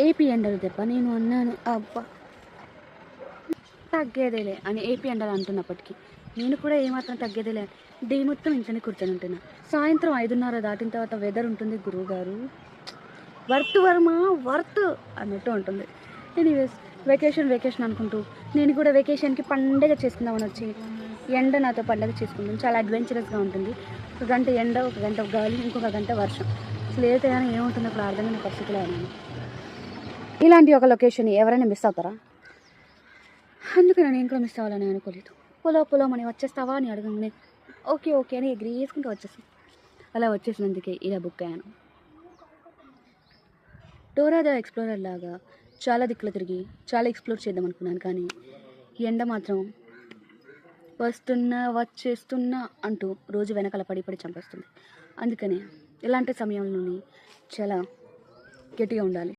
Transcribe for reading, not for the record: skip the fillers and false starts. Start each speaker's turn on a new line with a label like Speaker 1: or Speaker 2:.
Speaker 1: AP ఎండలు దెబ్బ. నేను అన్నాను అబ్బా తగ్గేదేలే అని ఏపీ ఎండలు అంటున్నప్పటికీ నేను కూడా ఏమాత్రం తగ్గేదేలే డే మొత్తం ఇంట్లోనే కూర్చొని ఉంటున్నా. సాయంత్రం 5:30 దాటిన తర్వాత వెదర్ ఉంటుంది గురువు గారు వర్త్ వర్మ వర్త్ అన్నట్టు ఉంటుంది. ఎనీవేస్ వెకేషన్ అనుకుంటూ నేను కూడా వెకేషన్కి పండగ చేసుకుందామని వచ్చి ఎండ నాతో పండగ చేసుకుంటాను. చాలా అడ్వెంచరస్గా ఉంటుంది. 1 గంట ఎండ, 1 గంట గాలి, ఇంకొక గంట వర్షం. అసలు ఏ తేడా ఏముంటుందో ఇప్పుడు అర్థమైన పరిస్థితిలో ఉన్నాను. ఇలాంటి ఒక లొకేషన్ ఎవరైనా మిస్ అవుతారా? అందుకే నేను కూడా మిస్ అవ్వాలని అనుకోలేదు. పొలం అని వచ్చేస్తావా అని అడగంగానే ఓకే అని ఎగ్రీ చేసుకుంటూ వచ్చేస్తాను. అలా వచ్చేసినందుకే ఇలా బుక్ అయ్యాను. డోరా ద ఎక్స్ప్లోరర్ లాగా చాలా దిక్కులు తిరిగి చాలా ఎక్స్ప్లోర్ చేద్దాం అనుకున్నాను. కానీ ఎండ మాత్రం వచ్చేస్తున్నా అంటూ రోజు వెనకాల పడి చంపేస్తుంది. అందుకని ఇలాంటి సమయంలోని చాలా గట్టిగా ఉండాలి.